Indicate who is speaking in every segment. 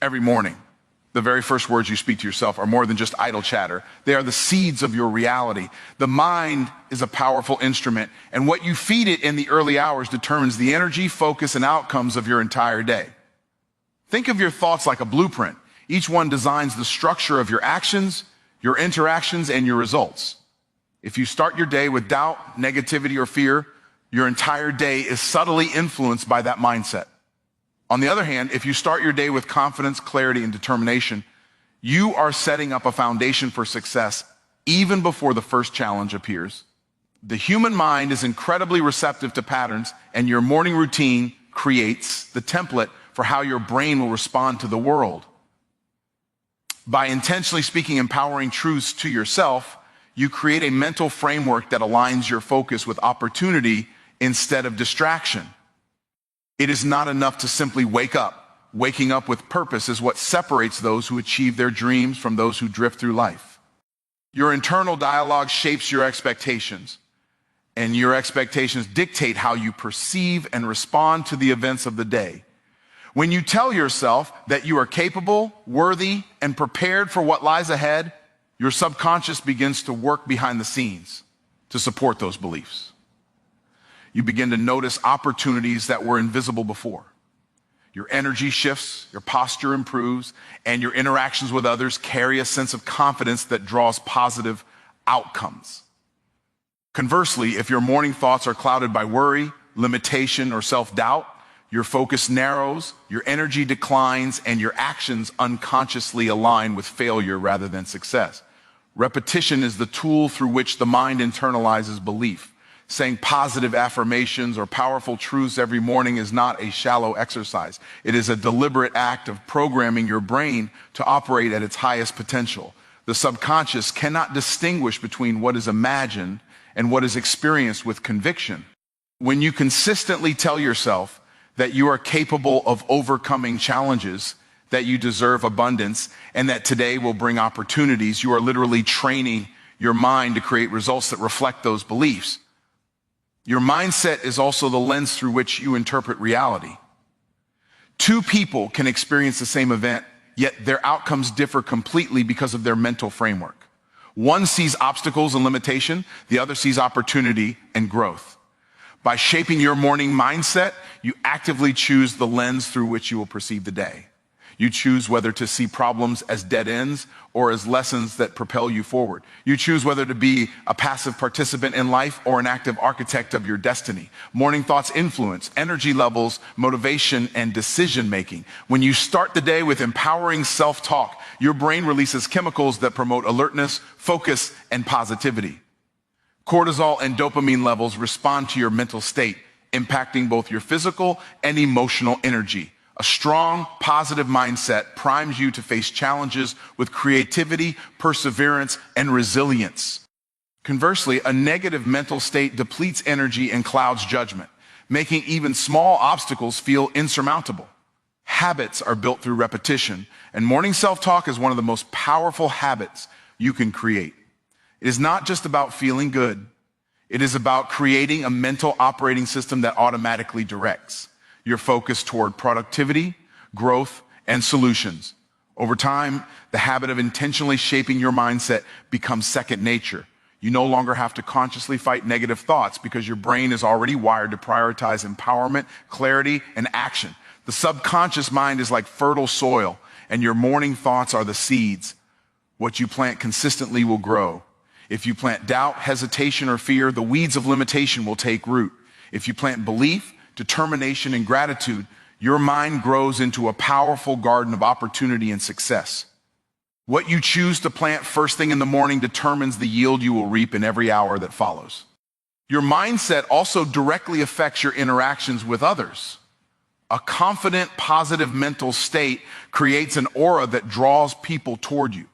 Speaker 1: every morning. The very first words you speak to yourself are more than just idle chatter. They are the seeds of your reality. The mind is a powerful instrument, and what you feed it in the early hours determines the energy, focus, and outcomes of your entire day. Think of your thoughts like a blueprint. Each one designs the structure of your actions, your interactions, and your results. If you start your day with doubt, negativity, or fear, your entire day is subtly influenced by that mindset. On the other hand, if you start your day with confidence, clarity, and determination, you are setting up a foundation for success even before the first challenge appears. The human mind is incredibly receptive to patterns, and your morning routine creates the template for how your brain will respond to the world. By intentionally speaking empowering truths to yourself, you create a mental framework that aligns your focus with opportunity instead of distraction. It is not enough to simply wake up. Waking up with purpose is what separates those who achieve their dreams from those who drift through life. Your internal dialogue shapes your expectations, and your expectations dictate how you perceive and respond to the events of the day. When you tell yourself that you are capable, worthy, and prepared for what lies ahead, your subconscious begins to work behind the scenes to support those beliefs. You begin to notice opportunities that were invisible before. Your energy shifts, your posture improves, and your interactions with others carry a sense of confidence that draws positive outcomes. Conversely, if your morning thoughts are clouded by worry, limitation, or self-doubt, your focus narrows, your energy declines, and your actions unconsciously align with failure rather than success. Repetition is the tool through which the mind internalizes belief. Saying positive affirmations or powerful truths every morning is not a shallow exercise. It is a deliberate act of programming your brain to operate at its highest potential. The subconscious cannot distinguish between what is imagined and what is experienced with conviction. When you consistently tell yourself that you are capable of overcoming challenges, that you deserve abundance, and that today will bring opportunities, you are literally training your mind to create results that reflect those beliefs. Your mindset is also the lens through which you interpret reality. Two people can experience the same event, yet their outcomes differ completely because of their mental framework. One sees obstacles and limitation, the other sees opportunity and growth. By shaping your morning mindset, you actively choose the lens through which you will perceive the day. You choose whether to see problems as dead ends or as lessons that propel you forward. You choose whether to be a passive participant in life or an active architect of your destiny. Morning thoughts influence energy levels, motivation, and decision-making. When you start the day with empowering self-talk, your brain releases chemicals that promote alertness, focus, and positivity. Cortisol and dopamine levels respond to your mental state, impacting both your physical and emotional energy. A strong, positive mindset primes you to face challenges with creativity, perseverance, and resilience. Conversely, a negative mental state depletes energy and clouds judgment, making even small obstacles feel insurmountable. Habits are built through repetition, and morning self-talk is one of the most powerful habits you can create. It is not just about feeling good. It is about creating a mental operating system that automatically directs your focus toward productivity, growth, and solutions. Over time, the habit of intentionally shaping your mindset becomes second nature. You no longer have to consciously fight negative thoughts because your brain is already wired to prioritize empowerment, clarity, and action. The subconscious mind is like fertile soil, and your morning thoughts are the seeds. What you plant consistently will grow. If you plant doubt, hesitation, or fear, the weeds of limitation will take root. If you plant belief, determination, and gratitude, your mind grows into a powerful garden of opportunity and success. What you choose to plant first thing in the morning determines the yield you will reap in every hour that follows. Your mindset also directly affects your interactions with others. A confident, positive mental state creates an aura that draws people toward you.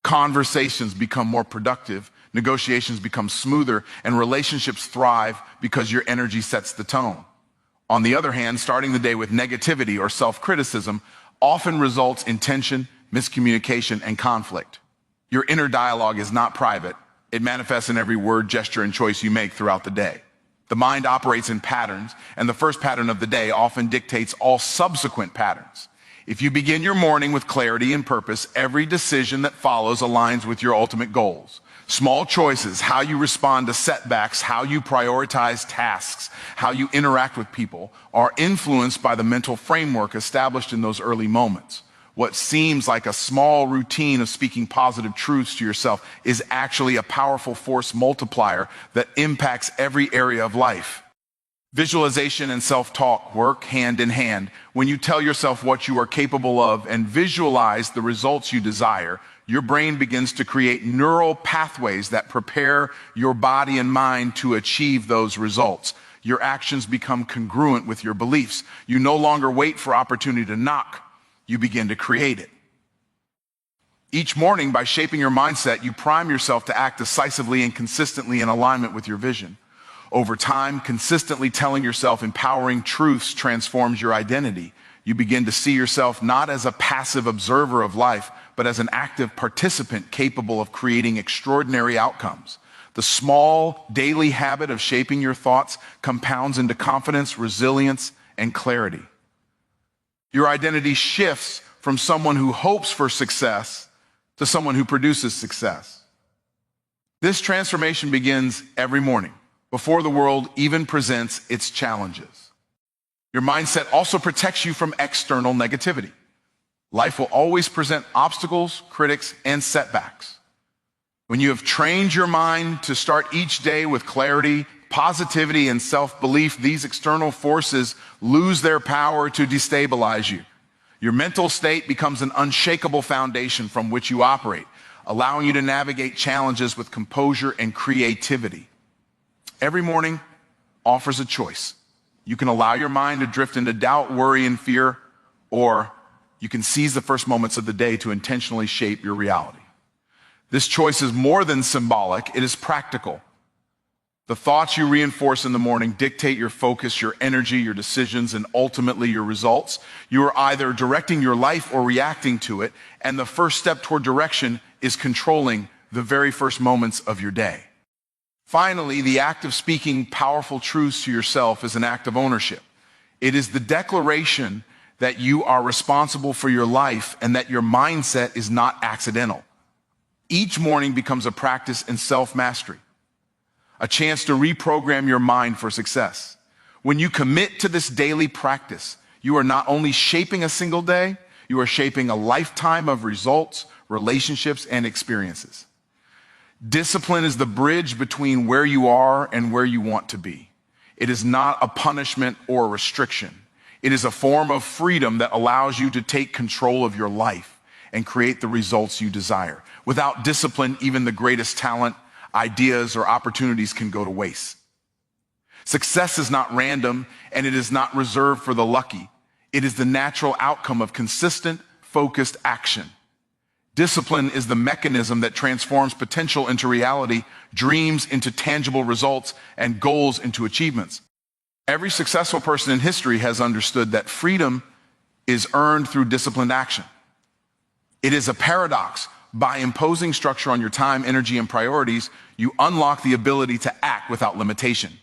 Speaker 1: Conversations become more productive, negotiations become smoother, and relationships thrive because your energy sets the tone. On the other hand, starting the day with negativity or self-criticism often results in tension, miscommunication, and conflict. Your inner dialogue is not private. It manifests in every word, gesture, and choice you make throughout the day. The mind operates in patterns, and the first pattern of the day often dictates all subsequent patterns. If you begin your morning with clarity and purpose, every decision that follows aligns with your ultimate goals. Small choices, how you respond to setbacks, how you prioritize tasks, how you interact with people, are influenced by the mental framework established in those early moments. What seems like a small routine of speaking positive truths to yourself is actually a powerful force multiplier that impacts every area of life. Visualization and self-talk work hand in hand. When you tell yourself what you are capable of and visualize the results you desire, your brain begins to create neural pathways that prepare your body and mind to achieve those results. Your actions become congruent with your beliefs. You no longer wait for opportunity to knock. You begin to create it. Each morning, by shaping your mindset, you prime yourself to act decisively and consistently in alignment with your vision. Over time, consistently telling yourself empowering truths transforms your identity. You begin to see yourself not as a passive observer of life, but as an active participant capable of creating extraordinary outcomes. The small daily habit of shaping your thoughts compounds into confidence, resilience, and clarity. Your identity shifts from someone who hopes for success to someone who produces success. This transformation begins every morning, before the world even presents its challenges. Your mindset also protects you from external negativity. Life will always present obstacles, critics, and setbacks. When you have trained your mind to start each day with clarity, positivity, and self-belief, these external forces lose their power to destabilize you. Your mental state becomes an unshakable foundation from which you operate, allowing you to navigate challenges with composure and creativity. Every morning offers a choice. You can allow your mind to drift into doubt, worry, and fear, or you can seize the first moments of the day to intentionally shape your reality. This choice is more than symbolic, it is practical. The thoughts you reinforce in the morning dictate your focus, your energy, your decisions, and ultimately your results. You are either directing your life or reacting to it, and the first step toward direction is controlling the very first moments of your day. Finally, the act of speaking powerful truths to yourself is an act of ownership. It is the declaration that you are responsible for your life and that your mindset is not accidental. Each morning becomes a practice in self-mastery, a chance to reprogram your mind for success. When you commit to this daily practice, you are not only shaping a single day, you are shaping a lifetime of results, relationships, and experiences. Discipline is the bridge between where you are and where you want to be. It is not a punishment or a restriction. It is a form of freedom that allows you to take control of your life and create the results you desire. Without discipline, even the greatest talent, ideas, or opportunities can go to waste. Success is not random, and it is not reserved for the lucky. It is the natural outcome of consistent, focused action. Discipline is the mechanism that transforms potential into reality, dreams into tangible results, and goals into achievements. Every successful person in history has understood that freedom is earned through disciplined action. It is a paradox. By imposing structure on your time, energy, and priorities, you unlock the ability to act without limitation.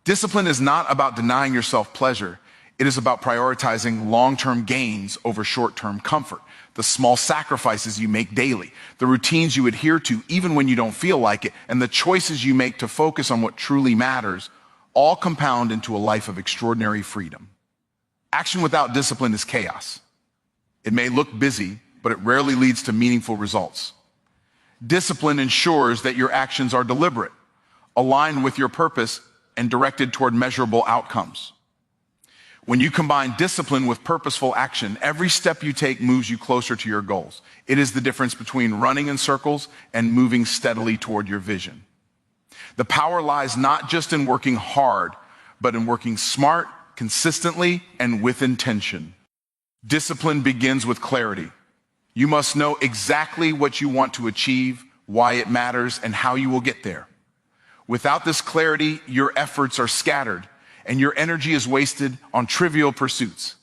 Speaker 1: Discipline is not about denying yourself pleasure. It is about prioritizing long-term gains over short-term comfort. The small sacrifices you make daily, the routines you adhere to even when you don't feel like it, and the choices you make to focus on what truly matters, all compound into a life of extraordinary freedom. Action without discipline is chaos. It may look busy, but it rarely leads to meaningful results. Discipline ensures that your actions are deliberate, aligned with your purpose, and directed toward measurable outcomes. When you combine discipline with purposeful action, every step you take moves you closer to your goals. It is the difference between running in circles and moving steadily toward your vision. The power lies not just in working hard, but in working smart, consistently, and with intention. Discipline begins with clarity. You must know exactly what you want to achieve, why it matters, and how you will get there. Without this clarity, your efforts are scattered, and your energy is wasted on trivial pursuits.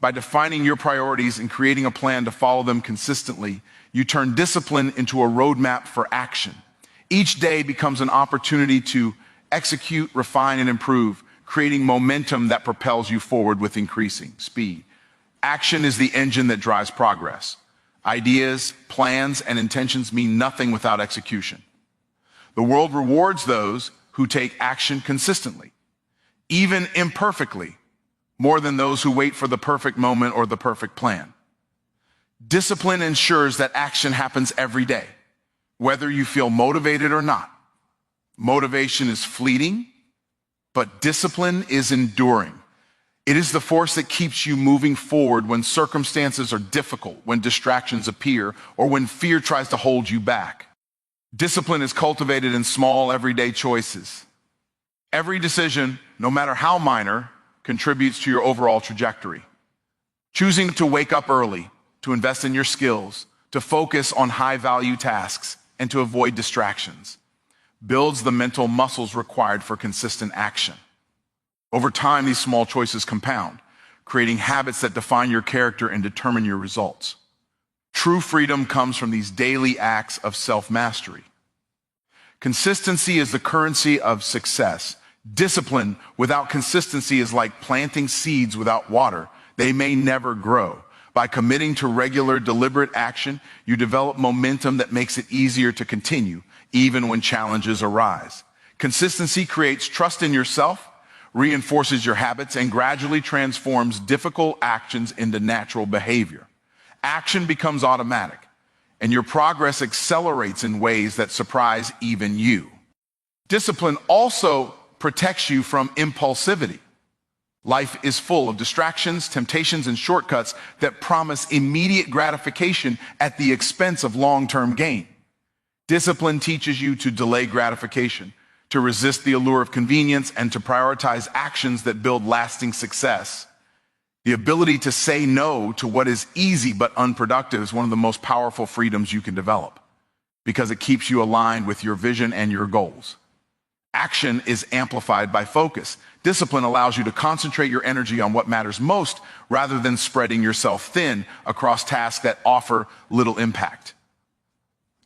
Speaker 1: By defining your priorities and creating a plan to follow them consistently, you turn discipline into a roadmap for action. Each day becomes an opportunity to execute, refine, and improve, creating momentum that propels you forward with increasing speed. Action is the engine that drives progress. Ideas, plans, and intentions mean nothing without execution. The world rewards those who take action consistently, even imperfectly, more than those who wait for the perfect moment or the perfect plan. Discipline ensures that action happens every day, whether you feel motivated or not. Motivation is fleeting, but discipline is enduring. It is the force that keeps you moving forward when circumstances are difficult, when distractions appear, or when fear tries to hold you back. Discipline is cultivated in small, everyday choices. Every decision, no matter how minor, contributes to your overall trajectory. Choosing to wake up early, to invest in your skills, to focus on high-value tasks, and to avoid distractions builds the mental muscles required for consistent action. Over time, these small choices compound, creating habits that define your character and determine your results. True freedom comes from these daily acts of self-mastery. Consistency is the currency of success. Discipline without consistency is like planting seeds without water. They may never grow. By committing to regular, deliberate action, you develop momentum that makes it easier to continue, even when challenges arise. Consistency creates trust in yourself, reinforces your habits, and gradually transforms difficult actions into natural behavior. Action becomes automatic, and your progress accelerates in ways that surprise even you. Discipline also protects you from impulsivity. Life is full of distractions, temptations, and shortcuts that promise immediate gratification at the expense of long-term gain. Discipline teaches you to delay gratification, to resist the allure of convenience, and to prioritize actions that build lasting success. The ability to say no to what is easy but unproductive is one of the most powerful freedoms you can develop because it keeps you aligned with your vision and your goals. Action is amplified by focus. Discipline allows you to concentrate your energy on what matters most rather than spreading yourself thin across tasks that offer little impact.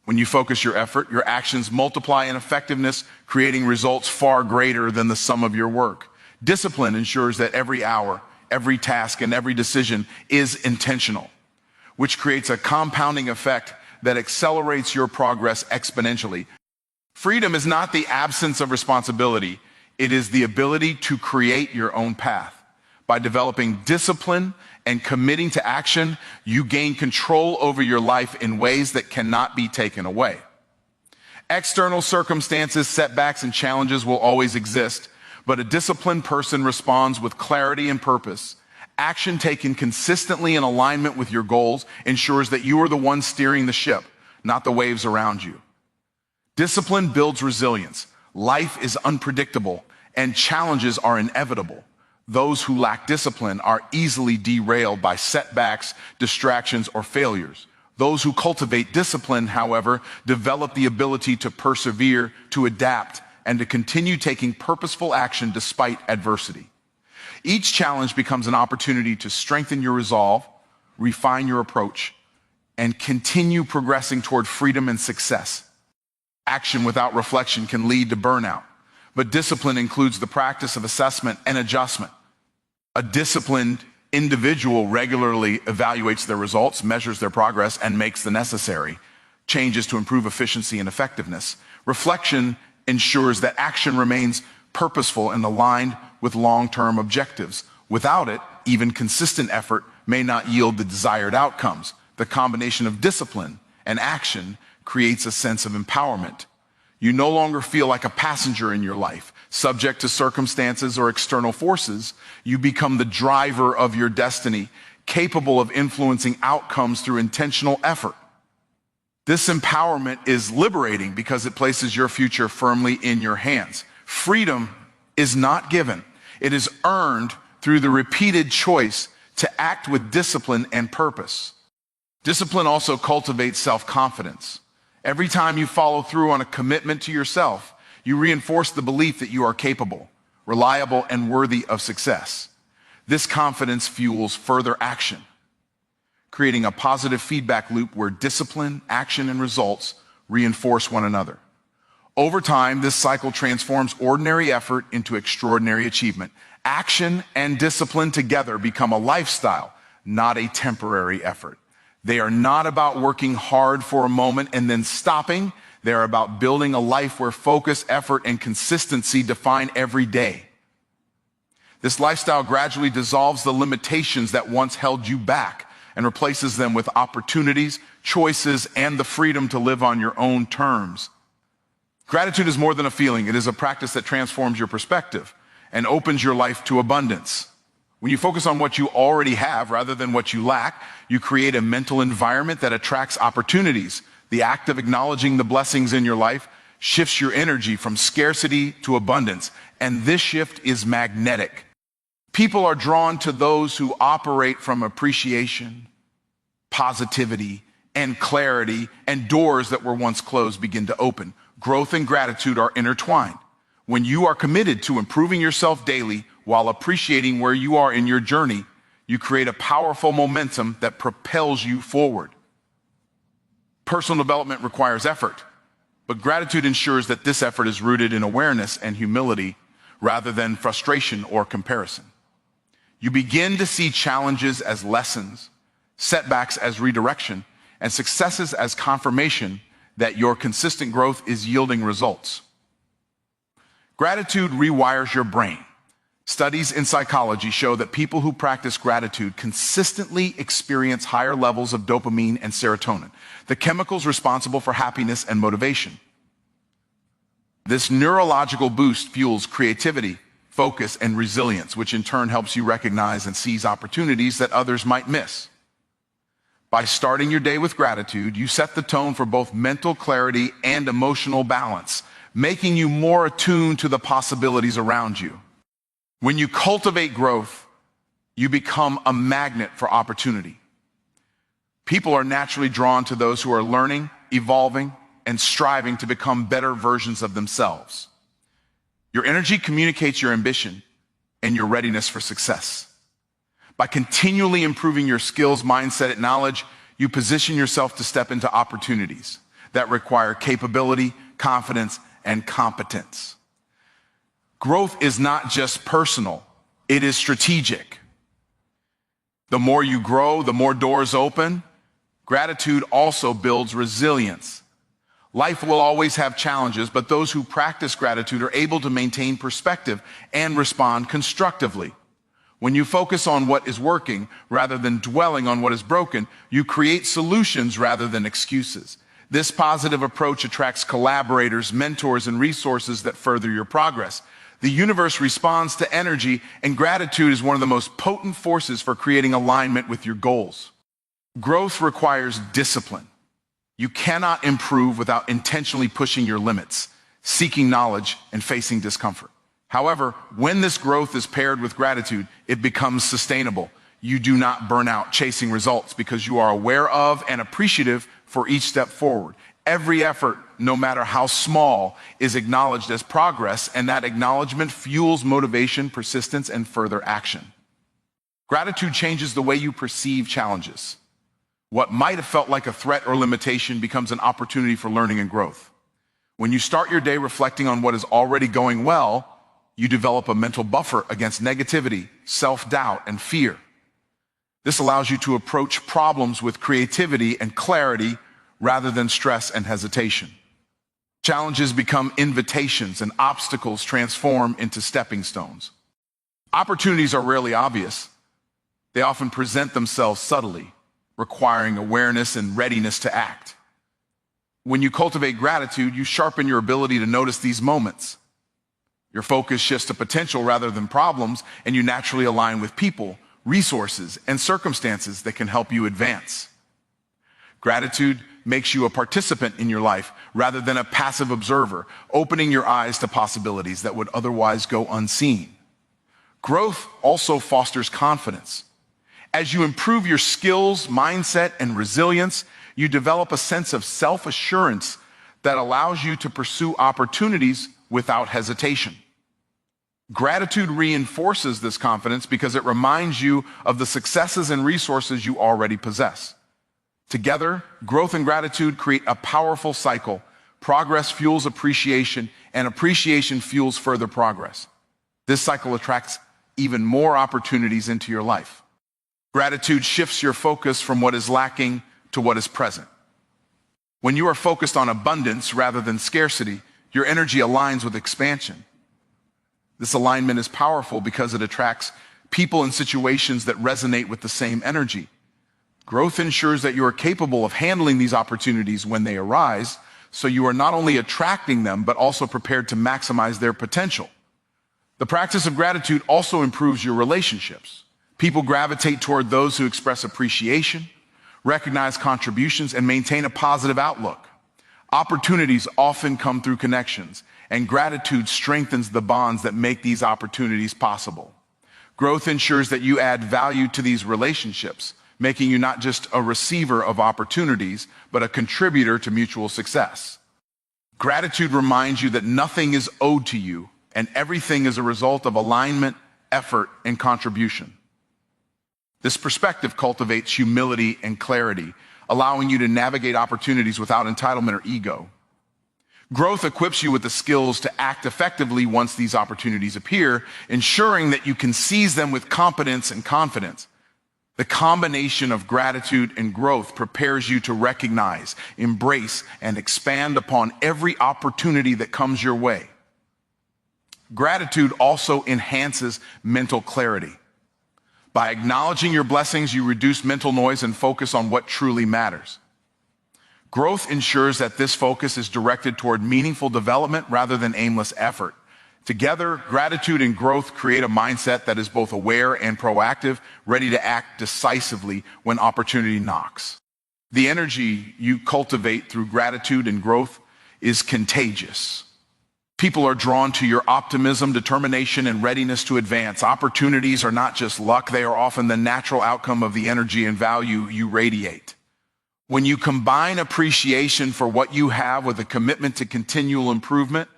Speaker 1: When you focus your effort, your actions multiply in effectiveness, creating results far greater than the sum of your work. Discipline ensures that every hour, every task, and every decision is intentional, which creates a compounding effect that accelerates your progress exponentially. Freedom is not the absence of responsibility. It is the ability to create your own path. By developing discipline and committing to action, you gain control over your life in ways that cannot be taken away. External circumstances, setbacks, and challenges will always exist, but a disciplined person responds with clarity and purpose. Action taken consistently in alignment with your goals ensures that you are the one steering the ship, not the waves around you. Discipline builds resilience. Life is unpredictable, and challenges are inevitable. Those who lack discipline are easily derailed by setbacks, distractions, or failures. Those who cultivate discipline, however, develop the ability to persevere, to adapt, and to continue taking purposeful action despite adversity. Each challenge becomes an opportunity to strengthen your resolve, refine your approach, and continue progressing toward freedom and success. Action without reflection can lead to burnout, but discipline includes the practice of assessment and adjustment. A disciplined individual regularly evaluates their results, measures their progress, and makes the necessary changes to improve efficiency and effectiveness. Reflection ensures that action remains purposeful and aligned with long-term objectives. Without it, even consistent effort may not yield the desired outcomes. The combination of discipline and action creates a sense of empowerment. You no longer feel like a passenger in your life, subject to circumstances or external forces. You become the driver of your destiny, capable of influencing outcomes through intentional effort. This empowerment is liberating because it places your future firmly in your hands. Freedom is not given. It is earned through the repeated choice to act with discipline and purpose. Discipline also cultivates self-confidence. Every time you follow through on a commitment to yourself, you reinforce the belief that you are capable, reliable, and worthy of success. This confidence fuels further action, creating a positive feedback loop where discipline, action, and results reinforce one another. Over time, this cycle transforms ordinary effort into extraordinary achievement. Action and discipline together become a lifestyle, not a temporary effort. They are not about working hard for a moment and then stopping. They are about building a life where focus, effort, and consistency define every day. This lifestyle gradually dissolves the limitations that once held you back and replaces them with opportunities, choices, and the freedom to live on your own terms. Gratitude is more than a feeling. It is a practice that transforms your perspective and opens your life to abundance. When you focus on what you already have rather than what you lack, you create a mental environment that attracts opportunities. The act of acknowledging the blessings in your life shifts your energy from scarcity to abundance, and this shift is magnetic. People are drawn to those who operate from appreciation, positivity, and clarity, and doors that were once closed begin to open. Growth and gratitude are intertwined. When you are committed to improving yourself daily while appreciating where you are in your journey, you create a powerful momentum that propels you forward. Personal development requires effort, but gratitude ensures that this effort is rooted in awareness and humility rather than frustration or comparison. You begin to see challenges as lessons, setbacks as redirection, and successes as confirmation that your consistent growth is yielding results. Gratitude rewires your brain. Studies in psychology show that people who practice gratitude consistently experience higher levels of dopamine and serotonin, the chemicals responsible for happiness and motivation. This neurological boost fuels creativity, focus, and resilience, which in turn helps you recognize and seize opportunities that others might miss. By starting your day with gratitude, you set the tone for both mental clarity and emotional balance, making you more attuned to the possibilities around you. When you cultivate growth, you become a magnet for opportunity. People are naturally drawn to those who are learning, evolving, and striving to become better versions of themselves. Your energy communicates your ambition and your readiness for success. By continually improving your skills, mindset, and knowledge, you position yourself to step into opportunities that require capability, confidence, and competence. Growth is not just personal, it is strategic. The more you grow, the more doors open. Gratitude also builds resilience. Life will always have challenges, but those who practice gratitude are able to maintain perspective and respond constructively. When you focus on what is working rather than dwelling on what is broken, you create solutions rather than excuses. This positive approach attracts collaborators, mentors, and resources that further your progress. The universe responds to energy, and gratitude is one of the most potent forces for creating alignment with your goals. Growth requires discipline. You cannot improve without intentionally pushing your limits, seeking knowledge, and facing discomfort. However, when this growth is paired with gratitude, it becomes sustainable. You do not burn out chasing results because you are aware of and appreciative for each step forward. Every effort, no matter how small, is acknowledged as progress, and that acknowledgement fuels motivation, persistence, and further action. Gratitude changes the way you perceive challenges. What might have felt like a threat or limitation becomes an opportunity for learning and growth. When you start your day reflecting on what is already going well, you develop a mental buffer against negativity, self-doubt, and fear. This allows you to approach problems with creativity and clarity rather than stress and hesitation. Challenges become invitations, and obstacles transform into stepping stones. Opportunities are rarely obvious. They often present themselves subtly, requiring awareness and readiness to act. When you cultivate gratitude, you sharpen your ability to notice these moments. Your focus shifts to potential rather than problems, and you naturally align with people, resources, and circumstances that can help you advance. Gratitude makes you a participant in your life rather than a passive observer, opening your eyes to possibilities that would otherwise go unseen. Growth also fosters confidence. As you improve your skills, mindset, and resilience, you develop a sense of self-assurance that allows you to pursue opportunities without hesitation. Gratitude reinforces this confidence because it reminds you of the successes and resources you already possess. Together, growth and gratitude create a powerful cycle. Progress fuels appreciation, and appreciation fuels further progress. This cycle attracts even more opportunities into your life. Gratitude shifts your focus from what is lacking to what is present. When you are focused on abundance rather than scarcity, your energy aligns with expansion. This alignment is powerful because it attracts people and situations that resonate with the same energy. Growth ensures that you are capable of handling these opportunities when they arise, so you are not only attracting them, but also prepared to maximize their potential. The practice of gratitude also improves your relationships. People gravitate toward those who express appreciation, recognize contributions, and maintain a positive outlook. Opportunities often come through connections, and gratitude strengthens the bonds that make these opportunities possible. Growth ensures that you add value to these relationships, making you not just a receiver of opportunities, but a contributor to mutual success. Gratitude reminds you that nothing is owed to you, and everything is a result of alignment, effort, and contribution. This perspective cultivates humility and clarity, allowing you to navigate opportunities without entitlement or ego. Growth equips you with the skills to act effectively once these opportunities appear, ensuring that you can seize them with competence and confidence. The combination of gratitude and growth prepares you to recognize, embrace, and expand upon every opportunity that comes your way. Gratitude also enhances mental clarity. By acknowledging your blessings, you reduce mental noise and focus on what truly matters. Growth ensures that this focus is directed toward meaningful development rather than aimless effort. Together, gratitude and growth create a mindset that is both aware and proactive, ready to act decisively when opportunity knocks. The energy you cultivate through gratitude and growth is contagious. People are drawn to your optimism, determination, and readiness to advance. Opportunities are not just luck, they are often the natural outcome of the energy and value you radiate. When you combine appreciation for what you have with a commitment to continual improvement,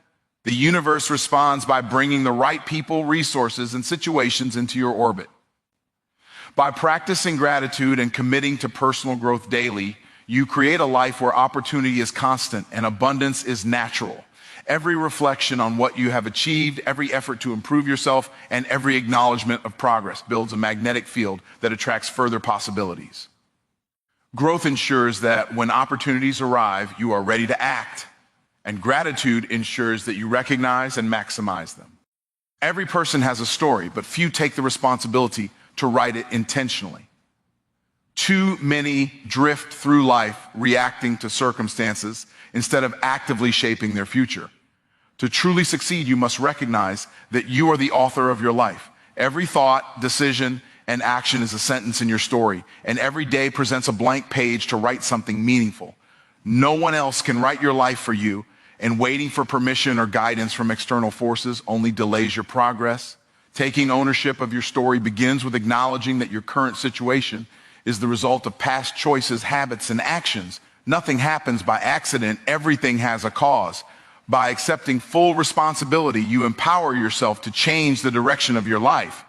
Speaker 1: the universe responds by bringing the right people, resources, and situations into your orbit. By practicing gratitude and committing to personal growth daily, you create a life where opportunity is constant and abundance is natural. Every reflection on what you have achieved, every effort to improve yourself, and every acknowledgement of progress builds a magnetic field that attracts further possibilities. Growth ensures that when opportunities arrive, you are ready to act, and gratitude ensures that you recognize and maximize them. Every person has a story, but few take the responsibility to write it intentionally. Too many drift through life reacting to circumstances instead of actively shaping their future. To truly succeed, you must recognize that you are the author of your life. Every thought, decision, and action is a sentence in your story, and every day presents a blank page to write something meaningful. No one else can write your life for you, and waiting for permission or guidance from external forces only delays your progress. Taking ownership of your story begins with acknowledging that your current situation is the result of past choices, habits, and actions. Nothing happens by accident. Everything has a cause. By accepting full responsibility, you empower yourself to change the direction of your life.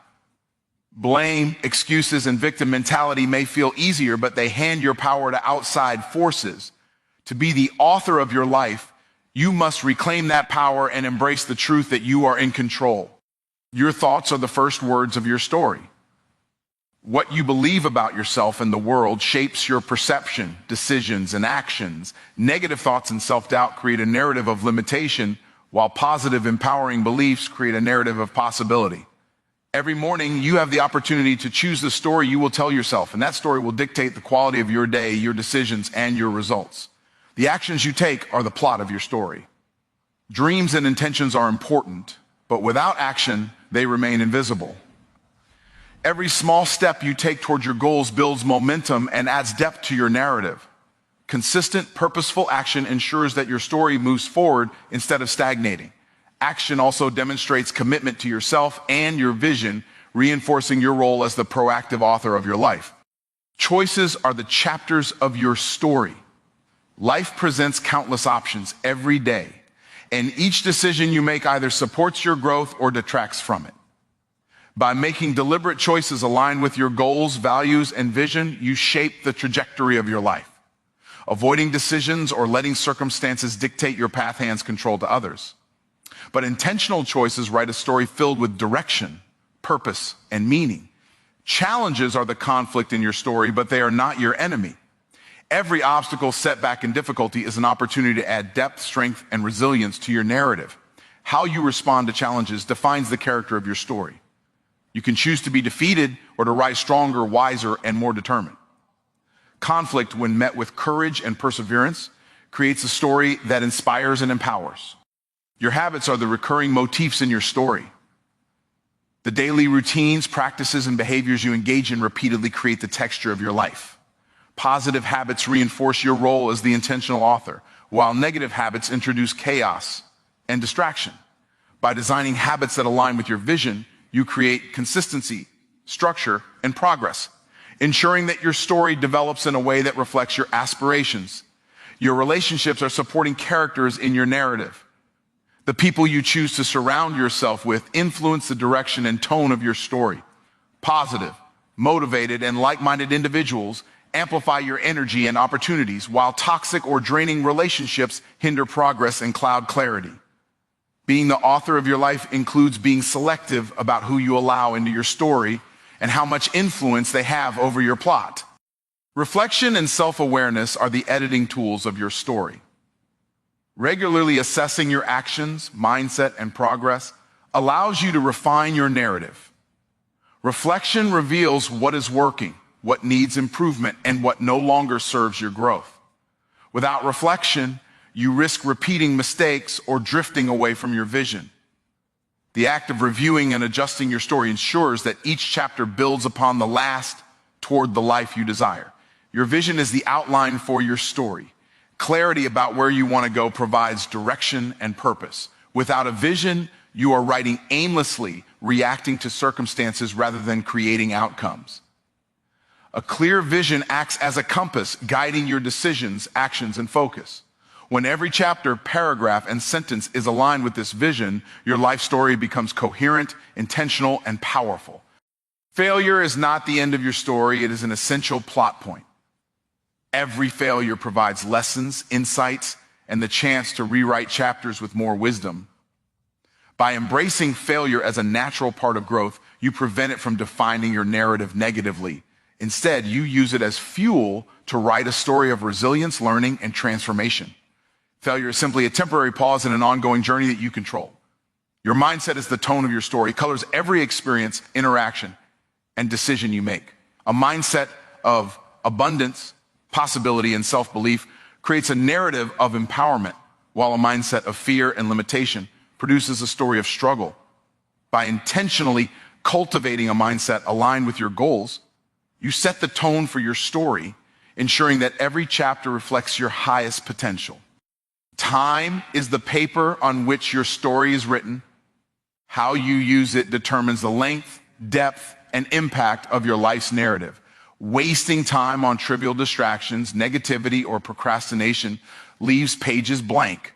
Speaker 1: Blame, excuses, and victim mentality may feel easier, but they hand your power to outside forces. To be the author of your life, you must reclaim that power and embrace the truth that you are in control. Your thoughts are the first words of your story. What you believe about yourself and the world shapes your perception, decisions, and actions. Negative thoughts and self-doubt create a narrative of limitation, while positive, empowering beliefs create a narrative of possibility. Every morning, you have the opportunity to choose the story you will tell yourself, and that story will dictate the quality of your day, your decisions, and your results. The actions you take are the plot of your story. Dreams and intentions are important, but without action, they remain invisible. Every small step you take towards your goals builds momentum and adds depth to your narrative. Consistent, purposeful action ensures that your story moves forward instead of stagnating. Action also demonstrates commitment to yourself and your vision, reinforcing your role as the proactive author of your life. Choices are the chapters of your story. Life presents countless options every day, and each decision you make either supports your growth or detracts from it. By making deliberate choices aligned with your goals, values, and vision, you shape the trajectory of your life. Avoiding decisions or letting circumstances dictate your path hands control to others. But intentional choices write a story filled with direction, purpose, and meaning. Challenges are the conflict in your story, but they are not your enemy. Every obstacle, setback, and difficulty is an opportunity to add depth, strength, and resilience to your narrative. How you respond to challenges defines the character of your story. You can choose to be defeated or to rise stronger, wiser, and more determined. Conflict, when met with courage and perseverance, creates a story that inspires and empowers. Your habits are the recurring motifs in your story. The daily routines, practices, and behaviors you engage in repeatedly create the texture of your life. Positive habits reinforce your role as the intentional author, while negative habits introduce chaos and distraction. By designing habits that align with your vision, you create consistency, structure, and progress, ensuring that your story develops in a way that reflects your aspirations. Your relationships are supporting characters in your narrative. The people you choose to surround yourself with influence the direction and tone of your story. Positive, motivated, and like-minded individuals amplify your energy and opportunities, while toxic or draining relationships hinder progress and cloud clarity. Being the author of your life includes being selective about who you allow into your story and how much influence they have over your plot. Reflection and self-awareness are the editing tools of your story. Regularly assessing your actions, mindset, and progress allows you to refine your narrative. Reflection reveals what is working, what needs improvement, and what no longer serves your growth. Without reflection, you risk repeating mistakes or drifting away from your vision. The act of reviewing and adjusting your story ensures that each chapter builds upon the last toward the life you desire. Your vision is the outline for your story. Clarity about where you want to go provides direction and purpose. Without a vision, you are writing aimlessly, reacting to circumstances rather than creating outcomes. A clear vision acts as a compass, guiding your decisions, actions, and focus. When every chapter, paragraph, and sentence is aligned with this vision, your life story becomes coherent, intentional, and powerful. Failure is not the end of your story, it is an essential plot point. Every failure provides lessons, insights, and the chance to rewrite chapters with more wisdom. By embracing failure as a natural part of growth, you prevent it from defining your narrative negatively. Instead, you use it as fuel to write a story of resilience, learning, and transformation. Failure is simply a temporary pause in an ongoing journey that you control. Your mindset is the tone of your story. It colors every experience, interaction, and decision you make. A mindset of abundance, possibility, and self-belief creates a narrative of empowerment, while a mindset of fear and limitation produces a story of struggle. By intentionally cultivating a mindset aligned with your goals, you set the tone for your story, ensuring that every chapter reflects your highest potential. Time is the paper on which your story is written. How you use it determines the length, depth, and impact of your life's narrative. Wasting time on trivial distractions, negativity, or procrastination leaves pages blank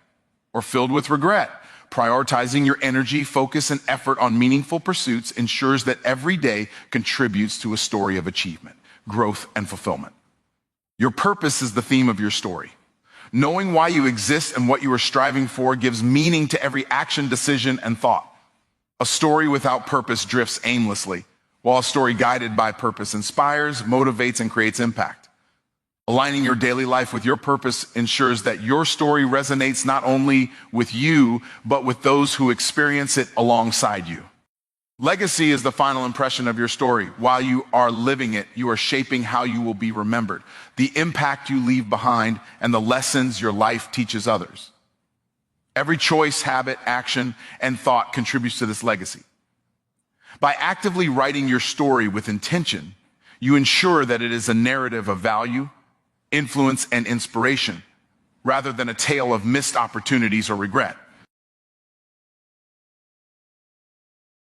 Speaker 1: or filled with regret. Prioritizing your energy, focus, and effort on meaningful pursuits ensures that every day contributes to a story of achievement, growth, and fulfillment. Your purpose is the theme of your story. Knowing why you exist and what you are striving for gives meaning to every action, decision, and thought. A story without purpose drifts aimlessly, while a story guided by purpose inspires, motivates, and creates impact. Aligning your daily life with your purpose ensures that your story resonates not only with you, but with those who experience it alongside you. Legacy is the final impression of your story. While you are living it, you are shaping how you will be remembered, the impact you leave behind, and the lessons your life teaches others. Every choice, habit, action, and thought contributes to this legacy. By actively writing your story with intention, you ensure that it is a narrative of value, influence, and inspiration, rather than a tale of missed opportunities or regret.